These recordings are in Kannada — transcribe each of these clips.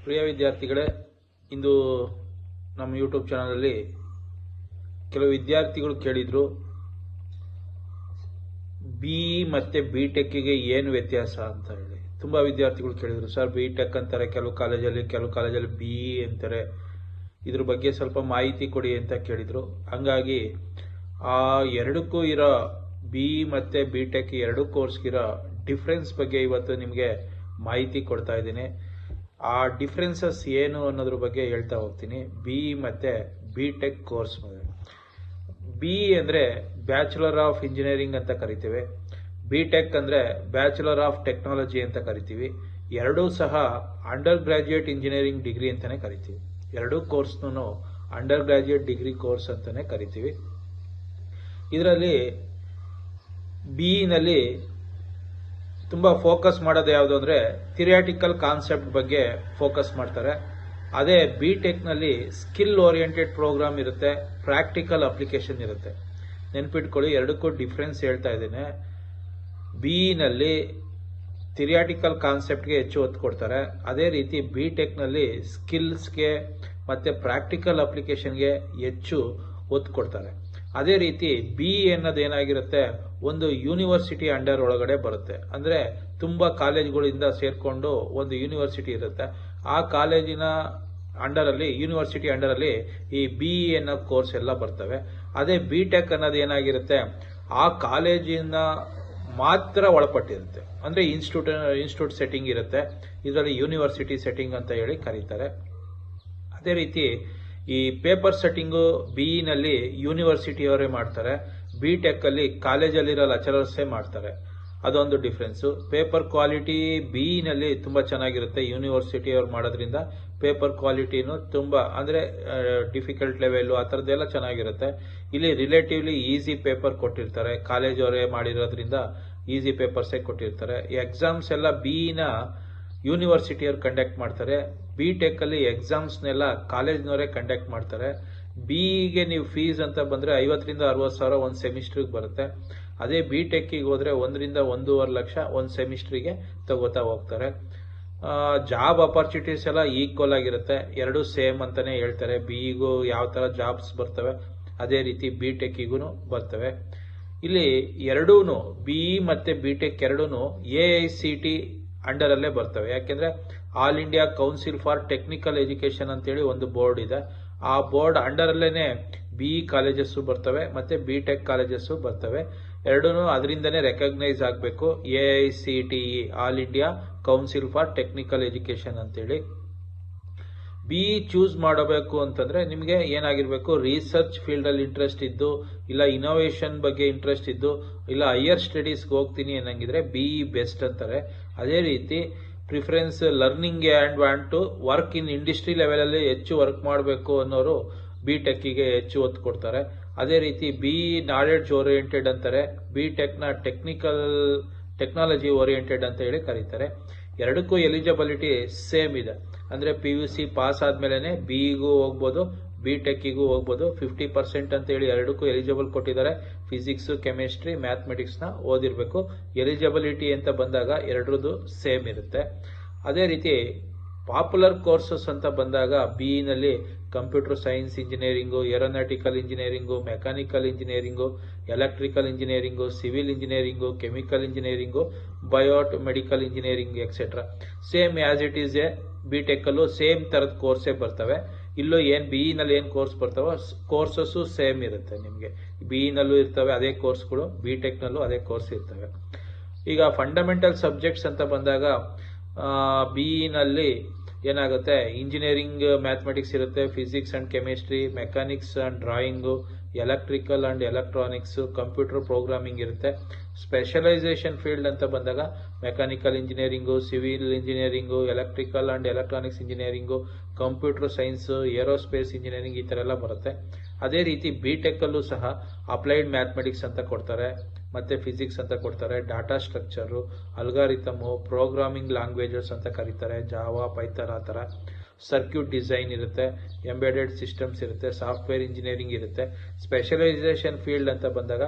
ಪ್ರಿಯ ವಿದ್ಯಾರ್ಥಿಗಳೇ, ಇಂದು ನಮ್ಮ ಯೂಟ್ಯೂಬ್ ಚಾನಲಲ್ಲಿ ಕೆಲವು ವಿದ್ಯಾರ್ಥಿಗಳು ಕೇಳಿದರು, ಬಿ ಮತ್ತು ಬಿ ಟೆಕ್ಕಿಗೆ ಏನು ವ್ಯತ್ಯಾಸ ಅಂತ ಹೇಳಿ. ತುಂಬ ವಿದ್ಯಾರ್ಥಿಗಳು ಕೇಳಿದರು, ಸರ್ ಬಿ ಟೆಕ್ ಅಂತಾರೆ ಕೆಲವು ಕಾಲೇಜಲ್ಲಿ ಬಿ ಅಂತಾರೆ, ಇದ್ರ ಬಗ್ಗೆ ಸ್ವಲ್ಪ ಮಾಹಿತಿ ಕೊಡಿ ಅಂತ ಕೇಳಿದರು. ಹಂಗಾಗಿ ಆ ಎರಡಕ್ಕೂ ಇರೋ ಬಿ ಮತ್ತು ಬಿ ಟೆಕ್ ಎರಡು ಕೋರ್ಸ್ಗಿರೋ ಡಿಫ್ರೆನ್ಸ್ ಬಗ್ಗೆ ಇವತ್ತು ನಿಮಗೆ ಮಾಹಿತಿ ಕೊಡ್ತಾ ಇದ್ದೀನಿ. ಆ ಡಿಫ್ರೆನ್ಸಸ್ ಏನು ಅನ್ನೋದ್ರ ಬಗ್ಗೆ ಹೇಳ್ತಾ ಹೋಗ್ತೀನಿ. ಬಿ ಮತ್ತು ಬಿ ಟೆಕ್ ಕೋರ್ಸ್ ಬಿ ಅಂದರೆ ಬ್ಯಾಚುಲರ್ ಆಫ್ ಇಂಜಿನಿಯರಿಂಗ್ ಅಂತ ಕರಿತೀವಿ, ಬಿ ಟೆಕ್ ಅಂದರೆ ಬ್ಯಾಚುಲರ್ ಆಫ್ ಟೆಕ್ನಾಲಜಿ ಅಂತ ಕರಿತೀವಿ. ಎರಡೂ ಸಹ ಅಂಡರ್ ಗ್ರಾಜ್ಯುಯೇಟ್ ಇಂಜಿನಿಯರಿಂಗ್ ಡಿಗ್ರಿ ಅಂತಲೇ ಕರಿತೀವಿ. ಎರಡೂ ಕೋರ್ಸ್ನೂ ಅಂಡರ್ ಗ್ರಾಜ್ಯುಯೇಟ್ ಡಿಗ್ರಿ ಕೋರ್ಸ್ ಅಂತಲೇ ಕರಿತೀವಿ. ಇದರಲ್ಲಿ ಬಿನಲ್ಲಿ ತುಂಬ ಫೋಕಸ್ ಮಾಡೋದು ಯಾವುದು ಅಂದರೆ ಥಿಯರಿಟಿಕಲ್ ಕಾನ್ಸೆಪ್ಟ್ ಬಗ್ಗೆ ಫೋಕಸ್ ಮಾಡ್ತಾರೆ. ಅದೇ ಬಿ ಟೆಕ್ನಲ್ಲಿ ಸ್ಕಿಲ್ ಓರಿಯೆಂಟೆಡ್ ಪ್ರೋಗ್ರಾಮ್ ಇರುತ್ತೆ, ಪ್ರಾಕ್ಟಿಕಲ್ ಅಪ್ಲಿಕೇಶನ್ ಇರುತ್ತೆ. ನೆನ್ಪಿಟ್ಕೊಳ್ಳಿ, ಎರಡಕ್ಕೂ ಡಿಫ್ರೆನ್ಸ್ ಹೇಳ್ತಾ ಇದ್ದೇನೆ. ಬಿನಲ್ಲಿ ಥಿಯರಿಟಿಕಲ್ ಕಾನ್ಸೆಪ್ಟ್ಗೆ ಹೆಚ್ಚು ಒತ್ತು ಕೊಡ್ತಾರೆ. ಅದೇ ರೀತಿ ಬಿ ಟೆಕ್ನಲ್ಲಿ ಸ್ಕಿಲ್ಸ್ಗೆ ಮತ್ತು ಪ್ರಾಕ್ಟಿಕಲ್ ಅಪ್ಲಿಕೇಶನ್ಗೆ ಹೆಚ್ಚು ಒತ್ತು ಕೊಡ್ತಾರೆ. ಅದೇ ರೀತಿ ಬಿ ಅನ್ನೋದು ಏನಾಗಿರುತ್ತೆ, ಒಂದು ಯೂನಿವರ್ಸಿಟಿ ಅಂಡರ್ ಒಳಗಡೆ ಬರುತ್ತೆ. ಅಂದರೆ ತುಂಬ ಕಾಲೇಜ್ಗಳಿಂದ ಸೇರಿಕೊಂಡು ಒಂದು ಯೂನಿವರ್ಸಿಟಿ ಇರುತ್ತೆ. ಆ ಕಾಲೇಜಿನ ಅಂಡರಲ್ಲಿ, ಯೂನಿವರ್ಸಿಟಿ ಅಂಡರಲ್ಲಿ ಈ ಬಿ ಅನ್ನೋ ಕೋರ್ಸ್ ಎಲ್ಲ ಬರ್ತವೆ. ಅದೇ ಬಿ ಟೆಕ್ ಅನ್ನೋದು ಏನಾಗಿರುತ್ತೆ, ಆ ಕಾಲೇಜಿನ ಮಾತ್ರ ಒಳಪಟ್ಟಿರುತ್ತೆ. ಅಂದರೆ ಇನ್ಸ್ಟಿಟ್ಯೂಟ್ ಸೆಟ್ಟಿಂಗ್ ಇರುತ್ತೆ. ಇದರಲ್ಲಿ ಯೂನಿವರ್ಸಿಟಿ ಸೆಟ್ಟಿಂಗ್ ಅಂತ ಹೇಳಿ ಕರೀತಾರೆ. ಅದೇ ರೀತಿ ಈ ಪೇಪರ್ ಸೆಟ್ಟಿಂಗು ಬಿನಲ್ಲಿ ಯೂನಿವರ್ಸಿಟಿಯವರೇ ಮಾಡ್ತಾರೆ, ಬಿ ಟೆಕ್ಕಲ್ಲಿ ಕಾಲೇಜಲ್ಲಿರೋ ಲೆಕ್ಚರರ್ಸೇ ಮಾಡ್ತಾರೆ. ಅದೊಂದು ಡಿಫ್ರೆನ್ಸು. ಪೇಪರ್ ಕ್ವಾಲಿಟಿ ಬಿನಲ್ಲಿ ತುಂಬ ಚೆನ್ನಾಗಿರುತ್ತೆ. ಯೂನಿವರ್ಸಿಟಿಯವ್ರು ಮಾಡೋದ್ರಿಂದ ಪೇಪರ್ ಕ್ವಾಲಿಟಿನೂ ತುಂಬ ಅಂದರೆ ಡಿಫಿಕಲ್ಟ್ ಲೆವೆಲ್ಲು ಆ ಥರದ್ದೆಲ್ಲ ಚೆನ್ನಾಗಿರುತ್ತೆ. ಇಲ್ಲಿ ರಿಲೇಟಿವ್ಲಿ ಈಸಿ ಪೇಪರ್ ಕೊಟ್ಟಿರ್ತಾರೆ, ಕಾಲೇಜವರೇ ಮಾಡಿರೋದ್ರಿಂದ ಈಸಿ ಪೇಪರ್ಸೇ ಕೊಟ್ಟಿರ್ತಾರೆ. ಎಕ್ಸಾಮ್ಸ್ ಎಲ್ಲ ಬಿನ ಯೂನಿವರ್ಸಿಟಿಯವ್ರು ಕಂಡಕ್ಟ್ ಮಾಡ್ತಾರೆ. ಬಿ ಟೆಕ್ಕಲ್ಲಿ ಎಕ್ಸಾಮ್ಸ್ನೆಲ್ಲ ಕಾಲೇಜ್ನವರೇ ಕಂಡಕ್ಟ್ ಮಾಡ್ತಾರೆ. ಬಿಗೆ ನೀವು ಫೀಸ್ ಅಂತ ಬಂದರೆ 50,000 to 60,000 ಒಂದು ಸೆಮಿಸ್ಟ್ರಿಗೆ ಬರುತ್ತೆ. ಅದೇ ಬಿ ಟೆಕ್ಕಿಗೆ ಹೋದರೆ 1 to 1.5 ಲಕ್ಷ ಒಂದು ಸೆಮಿಸ್ಟ್ರಿಗೆ ತಗೋತಾ ಹೋಗ್ತಾರೆ. ಜಾಬ್ ಅಪರ್ಚುನಿಟೀಸ್ ಎಲ್ಲ ಈಕ್ವಲ್ ಆಗಿರುತ್ತೆ, ಎರಡೂ ಸೇಮ್ ಅಂತಲೇ ಹೇಳ್ತಾರೆ. ಬಿಗೂ ಯಾವ ಥರ ಜಾಬ್ಸ್ ಬರ್ತವೆ ಅದೇ ರೀತಿ ಬಿ ಟೆಕ್ಕಿಗೂ ಬರ್ತವೆ. ಇಲ್ಲಿ ಎರಡೂ ಬಿ ಮತ್ತು ಬಿ ಟೆಕ್ ಎರಡೂ AICT ಅಂಡರಲ್ಲೇ ಬರ್ತವೆ. ಯಾಕೆಂದರೆ all India council for technical education ಅಂತೇಳಿ ಒಂದು ಬೋರ್ಡ್ ಇದೆ. ಆ ಬೋರ್ಡ್ ಅಂಡರಲ್ಲೇ ಬಿ ಕಾಲೇಜಸ್ಸು ಬರ್ತವೆ ಮತ್ತು ಬಿ ಟೆಕ್ ಕಾಲೇಜಸ್ಸು ಬರ್ತವೆ. ಎರಡೂ ಅದರಿಂದನೇ ರೆಕಗ್ನೈಸ್ ಆಗಬೇಕು, AICTE all India council for technical education ಅಂತೇಳಿ. ಬಿ ಚೂಸ್ ಮಾಡಬೇಕು ಅಂತಂದರೆ ನಿಮಗೆ ಏನಾಗಿರಬೇಕು, ರಿಸರ್ಚ್ ಫೀಲ್ಡಲ್ಲಿ ಇಂಟ್ರೆಸ್ಟ್ ಇದ್ದು, ಇಲ್ಲ ಇನೋವೇಷನ್ ಬಗ್ಗೆ ಇಂಟ್ರೆಸ್ಟ್ ಇದ್ದು, ಇಲ್ಲ ಹೈಯರ್ ಸ್ಟಡೀಸ್ಗೆ ಹೋಗ್ತೀನಿ ಅನ್ನಂಗಿದ್ರೆ ಬಿ ಬೆಸ್ಟ್ ಅಂತಾರೆ. ಅದೇ ರೀತಿ preference learning and want to work in industry ಲೆವೆಲಲ್ಲಿ ಹೆಚ್ಚು ವರ್ಕ್ ಮಾಡಬೇಕು ಅನ್ನೋರು ಬಿ ಟೆಕ್ಕಿಗೆ ಹೆಚ್ಚು ಒತ್ತು ಕೊಡ್ತಾರೆ. ಅದೇ ರೀತಿ ಬಿ ನಾಲೆಡ್ಜ್ ಓರಿಯೆಂಟೆಡ್ ಅಂತಾರೆ, ಬಿ ಟೆಕ್ನ ಟೆಕ್ನಾಲಜಿ ಓರಿಯೆಂಟೆಡ್ ಅಂತ ಹೇಳಿ ಕರೀತಾರೆ. ಎರಡಕ್ಕೂ ಎಲಿಜಿಬಿಲಿಟಿ ಸೇಮ್ ಇದೆ. ಅಂದರೆ PUC ಪಾಸ್ ಆದಮೇಲೆ ಬಿಗೂ ಹೋಗ್ಬೋದು, ಬಿ ಟೆಕ್ಕಿಗೂ ಹೋಗ್ಬೋದು. 50% ಅಂತೇಳಿ ಎರಡಕ್ಕೂ ಎಲಿಜಿಬಲ್ ಕೊಟ್ಟಿದ್ದಾರೆ. ಫಿಸಿಕ್ಸು, ಕೆಮಿಸ್ಟ್ರಿ, ಮ್ಯಾಥಮೆಟಿಕ್ಸ್ನ ಓದಿರಬೇಕು. ಎಲಿಜಿಬಿಲಿಟಿ ಅಂತ ಬಂದಾಗ ಎರಡರದ್ದು ಸೇಮ್ ಇರುತ್ತೆ. ಅದೇ ರೀತಿ ಪಾಪ್ಯುಲರ್ ಕೋರ್ಸಸ್ ಅಂತ ಬಂದಾಗ ಬಿನಲ್ಲಿ computer science engineering, aeronautical engineering, mechanical engineering, electrical engineering, civil engineering, chemical engineering, medical engineering etcetera same as it is B ಬಿ ಟೆಕ್ಕಲ್ಲೂ ಸೇಮ್ ಥರದ ಕೋರ್ಸೇ ಬರ್ತವೆ. ಇಲ್ಲೂ ಏನು ಬಿನಲ್ಲಿ ಏನು ಕೋರ್ಸ್ ಬರ್ತವೋ ಕೋರ್ಸಸ್ಸು ಸೇಮ್ ಇರುತ್ತೆ. ನಿಮಗೆ ಬಿನಲ್ಲೂ ಇರ್ತವೆ ಅದೇ ಕೋರ್ಸ್ಗಳು, ಬಿ ಟೆಕ್ನಲ್ಲೂ ಅದೇ ಕೋರ್ಸ್ ಇರ್ತವೆ. ಈಗ ಫಂಡಮೆಂಟಲ್ ಸಬ್ಜೆಕ್ಟ್ಸ್ ಅಂತ ಬಂದಾಗ ಬಿನಲ್ಲಿ ಏನಾಗುತ್ತೆ, ಇಂಜಿನಿಯರಿಂಗ್ ಮ್ಯಾಥಮೆಟಿಕ್ಸ್ ಇರುತ್ತೆ, physics and chemistry, mechanics and drawing, electrical and electronics, computer programming ಇರುತ್ತೆ. ಸ್ಪೆಷಲೈಸೇಷನ್ ಫೀಲ್ಡ್ ಅಂತ ಬಂದಾಗ mechanical engineering, civil engineering, electrical and electronics engineering, computer science, aerospace engineering ಈ ಥರ ಎಲ್ಲ ಬರುತ್ತೆ. ಅದೇ ರೀತಿ ಬಿ ಟೆಕ್ಕಲ್ಲೂ ಸಹ ಅಪ್ಲೈಡ್ ಮ್ಯಾಥಮೆಟಿಕ್ಸ್ ಅಂತ ಕೊಡ್ತಾರೆ, ಮತ್ತು ಫಿಸಿಕ್ಸ್ ಅಂತ ಕೊಡ್ತಾರೆ, data structure, algorithm, programming languages ಅಂತ ಕರೀತಾರೆ, ಜಾವಾ, ಪೈಥಾನ್ ಆ ಥರ. ಸರ್ಕ್ಯೂಟ್ ಡಿಸೈನ್ ಇರುತ್ತೆ, ಎಂಬೆಡೆಡ್ ಸಿಸ್ಟಮ್ಸ್ ಇರುತ್ತೆ, ಸಾಫ್ಟ್ವೇರ್ ಇಂಜಿನಿಯರಿಂಗ್ ಇರುತ್ತೆ. ಸ್ಪೆಷಲೈಸೇಷನ್ ಫೀಲ್ಡ್ ಅಂತ ಬಂದಾಗ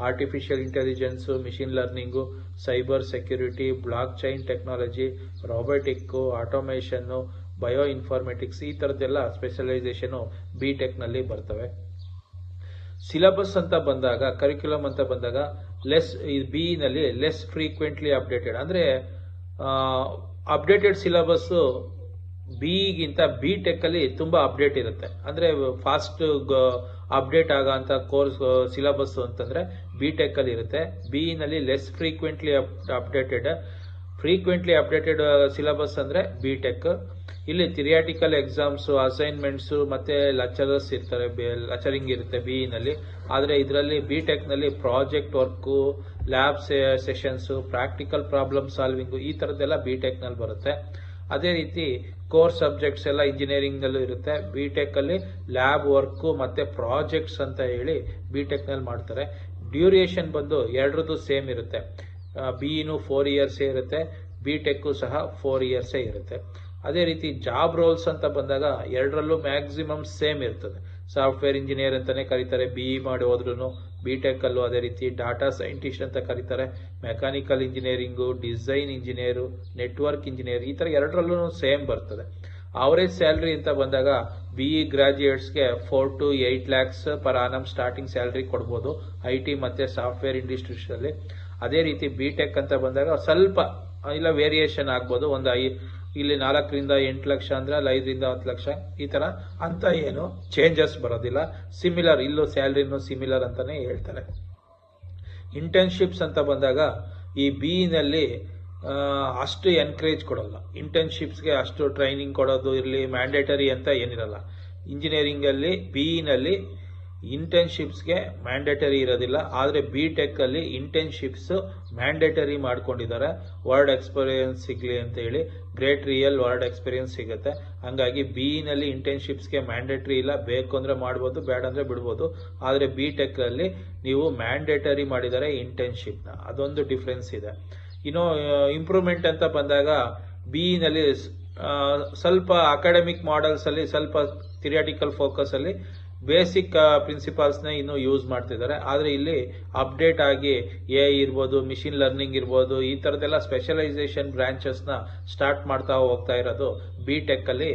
artificial intelligence, machine learning, cyber security, blockchain technology, robotic, automation, bio informatics, ಈ ಥರದ್ದೆಲ್ಲ ಸ್ಪೆಷಲೈಸೇಷನು ಬಿ ಟೆಕ್ನಲ್ಲಿ ಬರ್ತವೆ. ಸಿಲೆಬಸ್ ಅಂತ ಬಂದಾಗ, ಕರಿಕ್ಯುಲಮ್ ಅಂತ ಬಂದಾಗ ಬಿ ನಲ್ಲಿ ಲೆಸ್ ಫ್ರೀಕ್ವೆಂಟ್ಲಿ ಅಪ್ಡೇಟೆಡ್, ಅಂದರೆ ಅಪ್ಡೇಟೆಡ್ ಸಿಲೆಬಸ್ಸು ಬಿಗಿಂತ ಬಿ ಟೆಕ್ಕಲ್ಲಿ ತುಂಬ ಅಪ್ಡೇಟ್ ಇರುತ್ತೆ. ಅಂದರೆ ಫಾಸ್ಟ್ ಅಪ್ಡೇಟ್ ಆಗೋಂಥ ಕೋರ್ಸ್ ಸಿಲೆಬಸ್ ಅಂತಂದರೆ ಬಿ ಟೆಕ್ಕಲ್ಲಿ ಇರುತ್ತೆ. ನಲ್ಲಿ ಲೆಸ್ ಫ್ರೀಕ್ವೆಂಟ್ಲಿ ಅಪ್ಡೇಟೆಡ್ ಸಿಲೆಬಸ್ ಅಂದರೆ ಬಿ ಟೆಕ್. ಇಲ್ಲಿ ಥಿರಿಯಾಟಿಕಲ್ ಎಕ್ಸಾಮ್ಸು, ಅಸೈನ್ಮೆಂಟ್ಸು ಮತ್ತು ಲೆಕ್ಚರರ್ಸ್ ಇರ್ತಾರೆ, ಲೆಕ್ಚರಿಂಗ್ ಇರುತ್ತೆ ನಲ್ಲಿ. ಆದರೆ ಇದರಲ್ಲಿ ಬಿ ಟೆಕ್ನಲ್ಲಿ project work, lab sessions, practical problem solving, ಈ ಥರದ್ದೆಲ್ಲ ಬಿ ಟೆಕ್ನಲ್ಲಿ ಬರುತ್ತೆ. ಅದೇ ರೀತಿ ಕೋರ್ ಸಬ್ಜೆಕ್ಟ್ಸ್ ಎಲ್ಲ ಇಂಜಿನಿಯರಿಂಗ್ನಲ್ಲೂ ಇರುತ್ತೆ. ಬಿ ಟೆಕ್ಕಲ್ಲಿ ಲ್ಯಾಬ್ ವರ್ಕು ಮತ್ತು ಪ್ರಾಜೆಕ್ಟ್ಸ್ ಅಂತ ಹೇಳಿ ಬಿ ಟೆಕ್ನಲ್ಲಿ ಮಾಡ್ತಾರೆ. ಡ್ಯೂರೇಷನ್ ಬಂದು ಎರಡರದ್ದು ಸೇಮ್ ಇರುತ್ತೆ. ಬಿಇನು 4 ಇಯರ್ಸೇ ಇರುತ್ತೆ, ಬಿ ಟೆಕ್ಕು ಸಹ 4 ಇಯರ್ಸೇ ಇರುತ್ತೆ. ಅದೇ ರೀತಿ ಜಾಬ್ ರೋಲ್ಸ್ ಅಂತ ಬಂದಾಗ ಎರಡರಲ್ಲೂ ಮ್ಯಾಕ್ಸಿಮಮ್ ಸೇಮ್ ಇರ್ತದೆ. ಸಾಫ್ಟ್ವೇರ್ ಇಂಜಿನಿಯರ್ ಅಂತಾನೆ ಕರೀತಾರೆ ಬಿಇ ಮಾಡಿ ಹೋದ್ರೂ. ಬಿ ಟೆಕ್ಕಲ್ಲೂ ಅದೇ ರೀತಿ ಡಾಟಾ ಸೈಂಟಿಸ್ಟ್ ಅಂತ ಕರೀತಾರೆ, mechanical engineering, design engineer, network engineer, ಈ ಥರ ಎರಡರಲ್ಲೂ ಸೇಮ್ ಬರ್ತದೆ. ಅವರೇಜ್ ಸ್ಯಾಲ್ರಿ ಅಂತ ಬಂದಾಗ ಬಿಇ ಗ್ರಾಜ್ಯುಯೇಟ್ಸ್ಗೆ 4 to 8 lakhs per annum starting salary ಕೊಡ್ಬೋದು IT ಮತ್ತು ಸಾಫ್ಟ್ವೇರ್ ಇಂಡಸ್ಟ್ರೀಸಲ್ಲಿ. ಅದೇ ರೀತಿ ಬಿ ಟೆಕ್ ಅಂತ ಬಂದಾಗ ಸ್ವಲ್ಪ ಇಲ್ಲ ವೇರಿಯೇಷನ್ ಆಗ್ಬೋದು. ಇಲ್ಲಿ 4 ರಿಂದ 8 ಲಕ್ಷ ಅಂದ್ರೆ ಅಲ್ಲಿ 5 ರಿಂದ 10 ಲಕ್ಷ, ಈ ತರ ಅಂತ ಏನು ಚೇಂಜಸ್ ಬರೋದಿಲ್ಲ. ಸಿಮಿಲರ್, ಇಲ್ಲೂ ಸ್ಯಾಲ್ರಿನೂ ಸಿಮಿಲರ್ ಅಂತಾನೆ ಹೇಳ್ತಾರೆ. ಇಂಟರ್ನ್ಶಿಪ್ಸ್ ಅಂತ ಬಂದಾಗ ಈ ಬಿಇನಲ್ಲಿ ಅಷ್ಟು ಎನ್ಕರೇಜ್ ಕೊಡಲ್ಲ. ಇಂಟರ್ನ್ಶಿಪ್ಸ್ಗೆ ಅಷ್ಟು ಟ್ರೈನಿಂಗ್ ಕೊಡೋದು ಇರಲಿ, ಮ್ಯಾಂಡೇಟರಿ ಅಂತ ಏನಿರಲ್ಲ. ಇಂಜಿನಿಯರಿಂಗಲ್ಲಿ ಬಿಇನಲ್ಲಿ ಇಂಟರ್ನ್ಶಿಪ್ಸ್ಗೆ ಮ್ಯಾಂಡೇಟರಿ ಇರೋದಿಲ್ಲ. ಆದರೆ ಬಿ ಟೆಕ್ಕಲ್ಲಿ ಇಂಟರ್ನ್ಶಿಪ್ಸ್ ಮ್ಯಾಂಡೇಟರಿ ಮಾಡ್ಕೊಂಡಿದ್ದಾರೆ, ವರ್ಡ್ ಎಕ್ಸ್ಪೀರಿಯನ್ಸ್ ಸಿಗಲಿ ಅಂತ ಹೇಳಿ. ಗ್ರೇಟ್ ರಿಯಲ್ ವರ್ಡ್ ಎಕ್ಸ್ಪೀರಿಯನ್ಸ್ ಸಿಗುತ್ತೆ. ಹಂಗಾಗಿ ಬಿಇನಲ್ಲಿ ಇಂಟರ್ನ್ಶಿಪ್ಸ್ಗೆ ಮ್ಯಾಂಡೇಟರಿ ಇಲ್ಲ, ಬೇಕು ಅಂದರೆ ಮಾಡ್ಬೋದು, ಬೇಡ ಅಂದರೆ ಬಿಡ್ಬೋದು. ಆದರೆ ಬಿ ಟೆಕ್ಕಲ್ಲಿ ನೀವು ಮ್ಯಾಂಡೇಟರಿ ಮಾಡಿದ್ದಾರೆ ಇಂಟರ್ನ್ಶಿಪ್ನ, ಅದೊಂದು ಡಿಫ್ರೆನ್ಸ್ ಇದೆ. ಇನ್ನು ಇಂಪ್ರೂವ್ಮೆಂಟ್ ಅಂತ ಬಂದಾಗ ಬಿಇನಲ್ಲಿ ಸ್ವಲ್ಪ ಅಕಾಡೆಮಿಕ್ ಮಾಡೆಲ್ಸಲ್ಲಿ, ಸ್ವಲ್ಪ ಥಿರಿಯಾಟಿಕಲ್ ಫೋಕಸಲ್ಲಿ ಬೇಸಿಕ್ ಪ್ರಿನ್ಸಿಪಲ್ಸ್ನ ಇನ್ನೂ ಯೂಸ್ ಮಾಡ್ತಿದ್ದಾರೆ. ಆದರೆ ಇಲ್ಲಿ ಅಪ್ಡೇಟ್ ಆಗಿ AI ಇರ್ಬೋದು, ಮಿಷಿನ್ ಲರ್ನಿಂಗ್ ಇರ್ಬೋದು, ಈ ಥರದ್ದೆಲ್ಲ ಸ್ಪೆಷಲೈಸೇಷನ್ ಬ್ರಾಂಚಸ್ನ ಸ್ಟಾರ್ಟ್ ಮಾಡ್ತಾ ಹೋಗ್ತಾ ಇರೋದು ಬಿ ಟೆಕ್ಕಲ್ಲಿ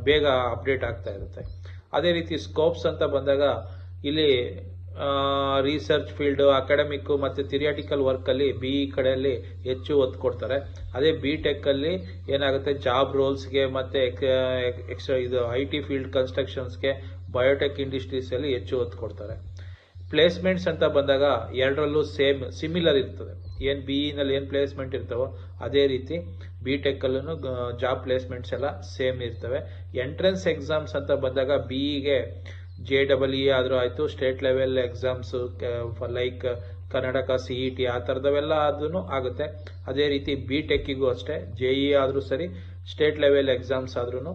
ಬೇಗ ಅಪ್ಡೇಟ್ ಆಗ್ತಾ ಇರುತ್ತೆ. ಅದೇ ರೀತಿ ಸ್ಕೋಪ್ಸ್ ಅಂತ ಬಂದಾಗ ಇಲ್ಲಿ ರಿಸರ್ಚ್ ಫೀಲ್ಡ್, ಅಕಾಡೆಮಿಕ್ ಮತ್ತು ಥಿರಿಯಾಟಿಕಲ್ ವರ್ಕಲ್ಲಿ ಬಿಇ ಕಡೆಯಲ್ಲಿ ಹೆಚ್ಚು ಒತ್ತು ಕೊಡ್ತಾರೆ. ಅದೇ ಬಿ ಟೆಕ್ಕಲ್ಲಿ ಏನಾಗುತ್ತೆ, ಜಾಬ್ ರೋಲ್ಸ್ಗೆ ಮತ್ತು ಇದು IT ಫೀಲ್ಡ್, ಕನ್ಸ್ಟ್ರಕ್ಷನ್ಸ್ಗೆ, ಬಯೋಟೆಕ್ ಇಂಡಸ್ಟ್ರೀಸಲ್ಲಿ ಹೆಚ್ಚು ಒತ್ತು ಕೊಡ್ತಾರೆ. ಪ್ಲೇಸ್ಮೆಂಟ್ಸ್ ಅಂತ ಬಂದಾಗ ಎರಡರಲ್ಲೂ ಸಿಮಿಲರ್ ಇರ್ತದೆ. ಏನು ಬಿಇನಲ್ಲಿ ಏನು ಪ್ಲೇಸ್ಮೆಂಟ್ ಇರ್ತವೋ ಅದೇ ರೀತಿ ಬಿ ಟೆಕ್ಕಲ್ಲೂ ಜಾಬ್ ಪ್ಲೇಸ್ಮೆಂಟ್ಸ್ ಎಲ್ಲ ಸೇಮ್ ಇರ್ತವೆ. ಎಂಟ್ರೆನ್ಸ್ ಎಕ್ಸಾಮ್ಸ್ ಅಂತ ಬಂದಾಗ ಬಿಇಗೆ JEE ಆದರೂ ಆಯಿತು, state level exams like Karnataka CET ಆ ಥರದವೆಲ್ಲ ಅದೂ ಆಗುತ್ತೆ. ಅದೇ ರೀತಿ ಬಿ ಟೆಕ್ಕಿಗೂ ಅಷ್ಟೇ, JEE ಆದರೂ ಸರಿ, ಸ್ಟೇಟ್ ಲೆವೆಲ್ ಎಕ್ಸಾಮ್ಸ್ ಆದ್ರೂ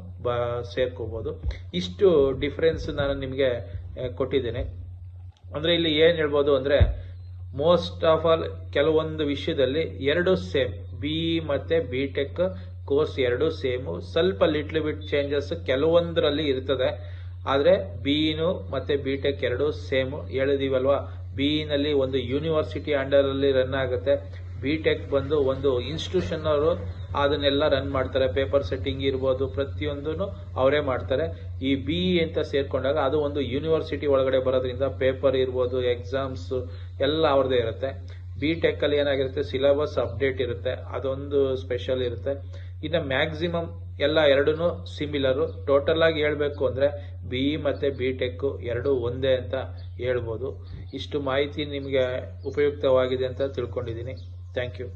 ಸೇರ್ಕೋಬೋದು. ಇಷ್ಟು ಡಿಫ್ರೆನ್ಸ್ ನಾನು ನಿಮಗೆ ಕೊಟ್ಟಿದ್ದೇನೆ. ಅಂದರೆ ಇಲ್ಲಿ ಏನು ಹೇಳ್ಬೋದು ಅಂದರೆ, ಮೋಸ್ಟ್ ಆಫ್ ಆಲ್ ಕೆಲವೊಂದು ವಿಷಯದಲ್ಲಿ ಎರಡು ಸೇಮ್, ಬಿಇ ಮತ್ತು ಬಿ ಟೆಕ್ ಕೋರ್ಸ್ ಎರಡು ಸೇಮು, ಸ್ವಲ್ಪ ಲಿಟ್ಲ್ ಬಿಟ್ ಚೇಂಜಸ್ ಕೆಲವೊಂದರಲ್ಲಿ ಇರ್ತದೆ. ಆದರೆ ಬಿಇನು ಮತ್ತು ಬಿ ಟೆಕ್ ಎರಡು ಸೇಮು. ಹೇಳಿದೀವಲ್ವಾ, ಬಿಇನಲ್ಲಿ ಒಂದು ಯೂನಿವರ್ಸಿಟಿ ಅಂಡರಲ್ಲಿ ರನ್ ಆಗುತ್ತೆ, ಬಿ ಟೆಕ್ ಬಂದು ಒಂದು ಇನ್ಸ್ಟಿಟ್ಯೂಷನ್ ಅವರು ಅದನ್ನೆಲ್ಲ ರನ್ ಮಾಡ್ತಾರೆ. ಪೇಪರ್ ಸೆಟ್ಟಿಂಗ್ ಇರ್ಬೋದು, ಪ್ರತಿಯೊಂದೂ ಅವರೇ ಮಾಡ್ತಾರೆ. ಈ ಬಿಇ ಅಂತ ಸೇರ್ಕೊಂಡಾಗ ಅದು ಒಂದು ಯೂನಿವರ್ಸಿಟಿ ಒಳಗಡೆ ಬರೋದ್ರಿಂದ ಪೇಪರ್ ಇರ್ಬೋದು, ಎಕ್ಸಾಮ್ಸ್ ಎಲ್ಲ ಅವ್ರದ್ದೇ ಇರುತ್ತೆ. ಬಿ ಟೆಕ್ಕಲ್ಲಿ ಏನಾಗಿರುತ್ತೆ, ಸಿಲೆಬಸ್ ಅಪ್ಡೇಟ್ ಇರುತ್ತೆ, ಅದೊಂದು ಸ್ಪೆಷಲ್ ಇರುತ್ತೆ. ಇನ್ನು ಮ್ಯಾಕ್ಸಿಮಮ್ ಎಲ್ಲ ಎರಡೂ ಸಿಮಿಲರು. ಟೋಟಲ್ ಆಗಿ ಹೇಳಬೇಕು ಅಂದರೆ ಬಿಇ ಮತ್ತು ಬಿ ಟೆಕ್ಕು ಎರಡೂ ಒಂದೇ ಅಂತ ಹೇಳ್ಬೋದು. ಇಷ್ಟು ಮಾಹಿತಿ ನಿಮಗೆ ಉಪಯುಕ್ತವಾಗಿದೆ ಅಂತ ತಿಳ್ಕೊಂಡಿದ್ದೀನಿ. Thank you.